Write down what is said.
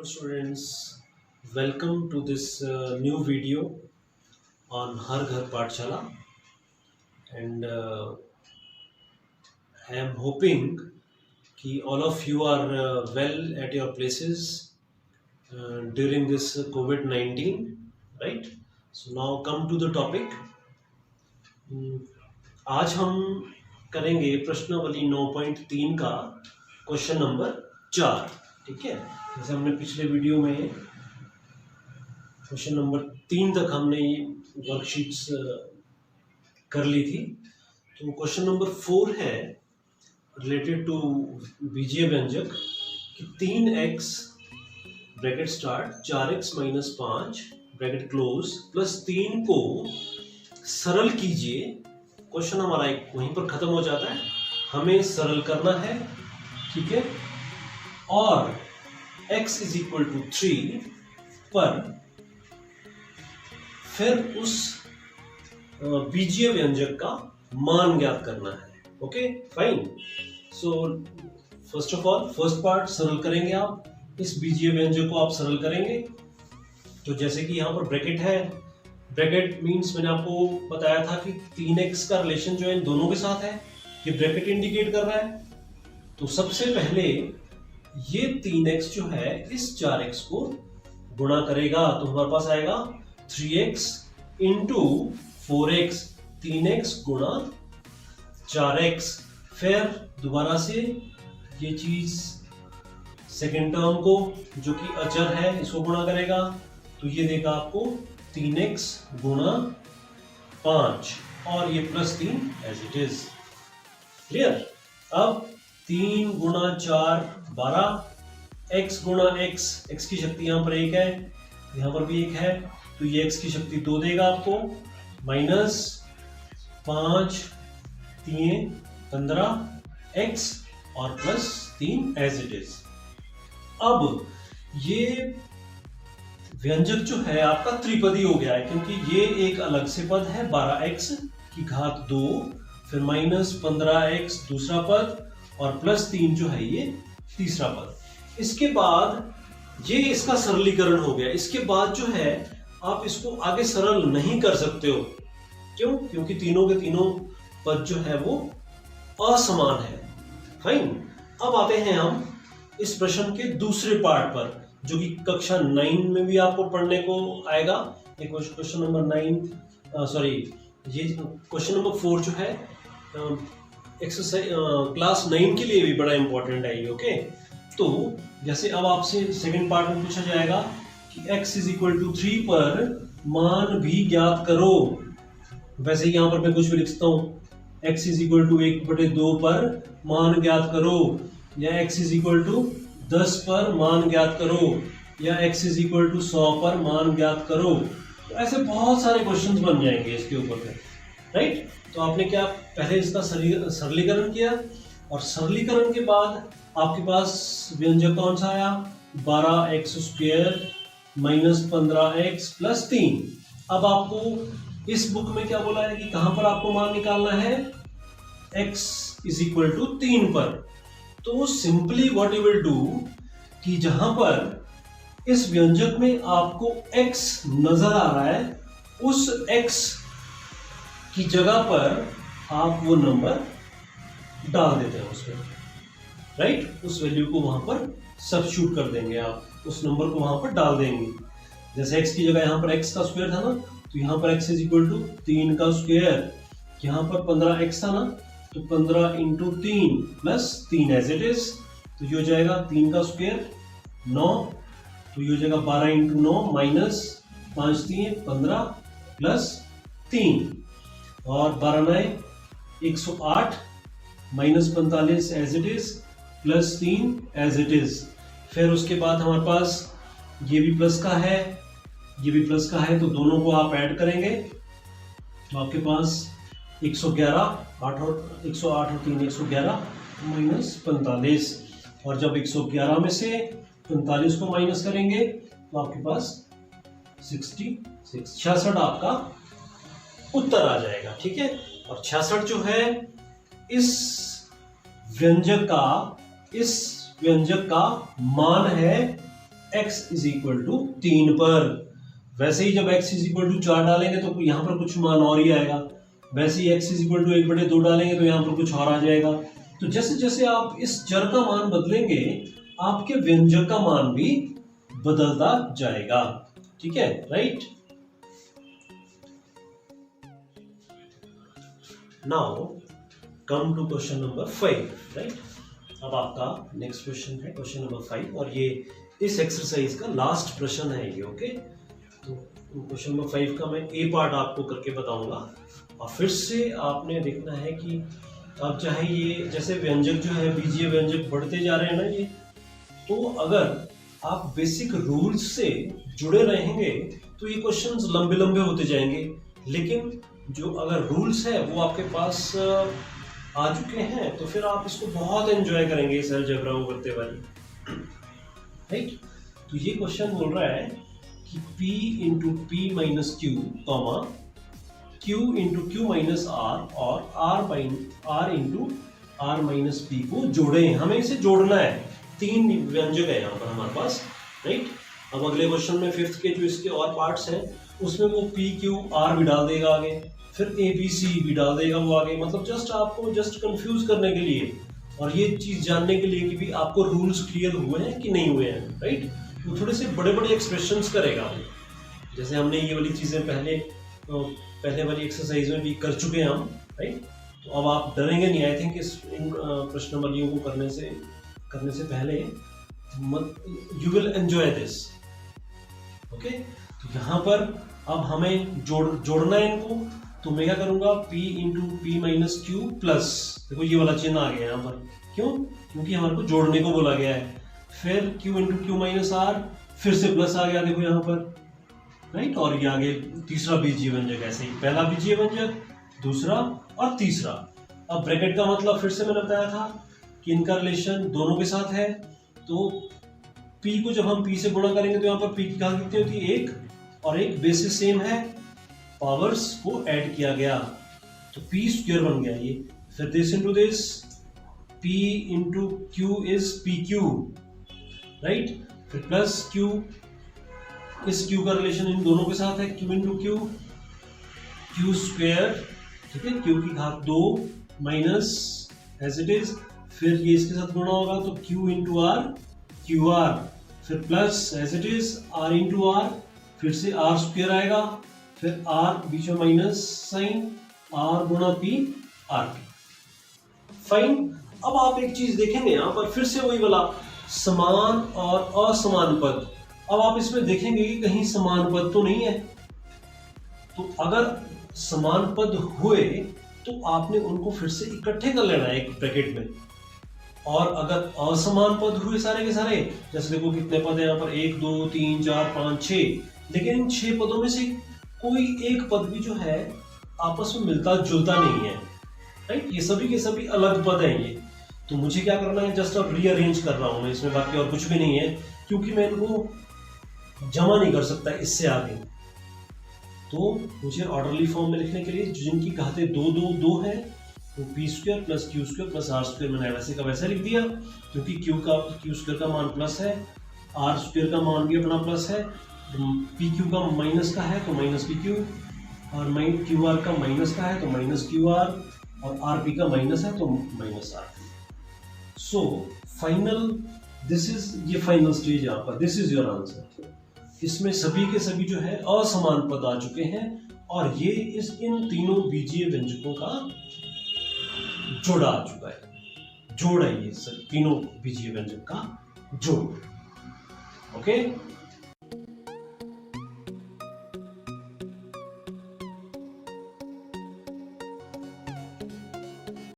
Hello students, welcome to this new video on Har Ghar Pathshala, and I am hoping कि all of you are well at your places during this COVID-19, right? So now come to the topic. आज हम करेंगे प्रश्नावली 9.3 का question number 4, ठीक है। जैसे हमने पिछले वीडियो में क्वेश्चन नंबर 3 तक हमने वर्कशीट्स कर ली थी, तो क्वेश्चन नंबर 4 है रिलेटेड टू बीजीय व्यंजक कि 3x bracket start 4x minus 5 bracket close plus 3 को सरल कीजिए। क्वेश्चन हमारा एक वहीं पर खत्म हो जाता है, हमें सरल करना है, ठीक है। और x इज इक्वल टू 3 पर फिर उस बीजीय व्यंजक का मान ज्ञात करना है। Okay fine. So first of all first part सरल करेंगे आप, इस बीजीय व्यंजक को आप सरल करेंगे। तो जैसे कि यहाँ पर ब्रैकेट है, ब्रैकेट मींस मैंने आपको बताया था कि 3x का रिलेशन जो है इन दोनों के साथ है, ये ब्रैकेट इंडिकेट कर रहा है। तो सबसे पहले ये 3x जो है इस 4x को गुणा करेगा, तो हमारे पास आएगा 3x इंटू 4x, 3x गुणा 4x। फिर दोबारा से ये चीज सेकेंड टर्म को जो कि अचर है इसको गुणा करेगा, तो ये देगा आपको 3x गुणा 5 और ये plus 3 as it is. Clear. अब 3 गुणा 4 12, x गुणा x की शक्ति यहां पर 1 है, यहां पर भी 1 है, तो ये x की शक्ति 2 देगा आपको, माइनस 5 3 15 x और प्लस 3 एज इट इज। अब ये व्यंजक जो है आपका त्रिपदी हो गया है, क्योंकि ये एक अलग से पद है 12x की घात 2, फिर माइनस 15x दूसरा पद और प्लस 3 जो है ये तीसरा पद। इसके बाद ये इसका सरलीकरण हो गया। इसके बाद जो है आप इसको आगे सरल नहीं कर सकते हो, क्यों? क्योंकि तीनों के तीनों पद जो है वो असमान है। फाइन। अब आते हैं हम इस प्रश्न के दूसरे पार्ट पर, जो कि कक्षा 9 में भी आपको पढ़ने को आएगा। ये क्वेश्चन नंबर 9 सॉरी ये क्वेश्चन नंबर 4 जो है एक्सरसाइज क्लास 9 के लिए भी बड़ा इंपॉर्टेंट है ये। ओके, तो जैसे अब आपसे सेकंड पार्ट में पूछा जाएगा कि x इज इक्वल टू 3 पर मान भी ज्ञात करो। वैसे यहाँ पर मैं कुछ भी लिख सकता हूँ, x इज इक्वल टू 1/2 पर मान ज्ञात करो, या x इज इक्वल टू 10 पर मान ज्ञात करो, या x इज इक्वल टू 100 पर मान ज्ञात करो। तो ऐसे बहुत सारे क्वेश्चंस बन जाएंगे इसके ऊपर में, राइट। तो आपने क्या पहले इसका सरलीकरण किया, और सरलीकरण के बाद आपके पास व्यंजक कौन सा आया, 12x² माइनस 15x प्लस 3। अब आपको इस बुक में क्या बोला है कि कहां पर आपको मान निकालना है, x इज इक्वल टू 3 पर। तो simply what you will do कि जहां पर इस व्यंजक में आपको x नजर आ रहा है, उस x की जगह पर आप वो नंबर डाल देते हैं उसमें, राइट। उस वैल्यू को वहां पर सब्स्टिट्यूट कर देंगे, आप उस नंबर को वहां पर डाल देंगे। जैसे x की जगह यहां पर x का स्क्वायर था ना, तो यहां पर x इज इक्वल टू 3 का स्क्वायर, यहां पर 15x था ना, तो 15 into 3 plus 3 as it is. तो ये हो जाएगा 3 का स्क्वायर 9, तो ये हो जाएगा 12 इंटू 9 माइनस 5 3 15 प्लस 3, और 12 9 108 minus 45 as it is plus 3 as it is. फिर उसके बाद हमारे पास ये भी प्लस का है, ये भी प्लस का है, तो दोनों को आप ऐड करेंगे, तो आपके पास 111 108 और 3 111 माइनस 45, और जब 111 में से 45 को माइनस करेंगे तो आपके पास 66 आपका उत्तर आ जाएगा, ठीक है। और 66 जो है इस व्यंजक का मान है x इज इक्वल टू 3 पर। वैसे ही जब x इज इक्वल टू 4 डालेंगे तो यहाँ पर कुछ मान और ही आएगा, वैसे ही x इज इक्वल टू 1/2 डालेंगे तो यहाँ पर कुछ और आ जाएगा। तो जैसे जैसे आप इस चर का मान बदलेंगे आपके व्यंजक का मान भी बदलता जाएगा, ठीक है, right. Now come to question number 5, right. अब आपका नेक्स्ट क्वेश्चन है क्वेश्चन नंबर 5 और ये इस एक्सरसाइज का लास्ट प्रश्न है ये, ओके। तो क्वेश्चन नंबर 5 का मैं ए पार्ट आपको करके बताऊंगा और फिर से आपने देखना है कि अब चाहे ये जैसे व्यंजक जो है बीजीय व्यंजक बढ़ते जा रहे हैं ना ये, तो अगर आप बेसिक रूल्स से जुड़े रहेंगे तो ये क्वेश्चंस लंबे लंबे होते जाएंगे, लेकिन जो अगर रूल्स है वो आपके पास आ चुके हैं तो फिर आप इसको बहुत एंजॉय करेंगे इस अलजेब्रा को करते वाली, राइट। तो ये क्वेश्चन बोल रहा है कि P into P minus Q comma Q into Q minus R और R into R minus P को जोड़े। हमें इसे जोड़ना है, 3 व्यंजक है यहाँ पर हमारे पास, राइट। अब अगले क्वेश्चन में 5th के जो इसके और पार्ट्स हैं उसमें वो P Q R भी डाल देगा आगे, फिर ABC भी डाल देगा वो आगे, मतलब आपको कंफ्यूज करने के लिए और ये चीज जानने के लिए कि भी आपको रूल्स क्लियर हुए हैं कि नहीं हुए हैं, राइट। वो थोड़े से बड़े बड़े एक्सप्रेशंस करेगा, जैसे हमने ये वाली चीजें पहले वाली एक्सरसाइज में भी कर चुके हैं हम, राइट। तो अब आप डरेंगे नहीं, आई थिंक इन प्रश्नावलियों को करने से पहले you will enjoy this, okay. तो यहाँ पर अब हमें जोड़ना है इनको, तो मैं क्या करूंगा P into P minus Q plus, देखो ये वाला चिन्ह आ गया यहाँ पर, क्यों? क्योंकि हमारे को जोड़ने को बोला गया है। फिर Q into Q minus R, फिर से प्लस आ गया देखो यहाँ पर, राइट। और ये आगे तीसरा बीजीय व्यंजक, ऐसे ही पहला बीजीय व्यंजक, दूसरा और तीसरा। अब ब्रैकेट का मतलब फिर से मैंने बताया था कि इनका रिलेशन दोनों के साथ है, तो P को जब हम P से गुणा करेंगे तो यहाँ पर P की घात कितनी होती है 1, और एक बेसिस सेम है, पावर्स को ऐड किया गया तो P स्क्वायर बन गया ये। फिर this into this, P into Q is PQ, right. फिर प्लस Q, इस Q का रिलेशन इन दोनों के साथ है, Q into Q, Q square, ठीक है, Q की घात 2 माइनस एज इट इज, फिर ये इसके साथ गुणा होगा तो Q इंटू आर QR, फिर plus as it is R into R, फिर से R स्क्वायर आएगा, फिर R बीच में माइनस साइन, R गुणा P RP, फाइन। अब आप एक चीज देखेंगे यहाँ पर फिर से वही वाला समान और असमान पद। अब आप इसमें देखेंगे कि कहीं समान पद तो नहीं है, तो अगर समान पद हुए तो आपने उनको फिर से इकट्ठे कर लेना है एक ब्रैकेट में, और अगर असमान पद हुए सारे के सारे, जैसे देखो कितने पद है यहाँ पर 1 2 3 4 5 6, लेकिन इन 6 पदों में से कोई एक पद भी जो है आपस में मिलता जुलता नहीं है, राइट। ये सभी के सभी अलग पद हैं ये, तो मुझे क्या करना है, जस्ट अब रीअरेंज कर रहा हूं मैं इसमें, बाकी और कुछ भी नहीं है, क्योंकि मैं इनको जमा नहीं कर सकता इससे आगे। तो मुझे ऑर्डरली फॉर्म में लिखने के लिए जिनकी घातें 2 2 2 है, तो P square plus Q square plus R square मैंने वैसे का वैसे लिख दिया, क्योंकि Q स्क्वायर का मान प्लस है, R स्क्वायर का मान भी अपना प्लस है, PQ का माइनस का है तो माइनस PQ, और QR का माइनस का है तो माइनस QR, और RP का माइनस है तो minus RP। So final, this is ये फाइनल स्टेज यहाँ पर, दिस इज योर आंसर। इसमें सभी के सभी जो है असमान पद आ चुके हैं, और ये इन तीनों बीजीय व्यंजकों का जोड़ा आ चुका है, जोड़ है ये तीनों बीजीय व्यंजक का जोड़, ओके।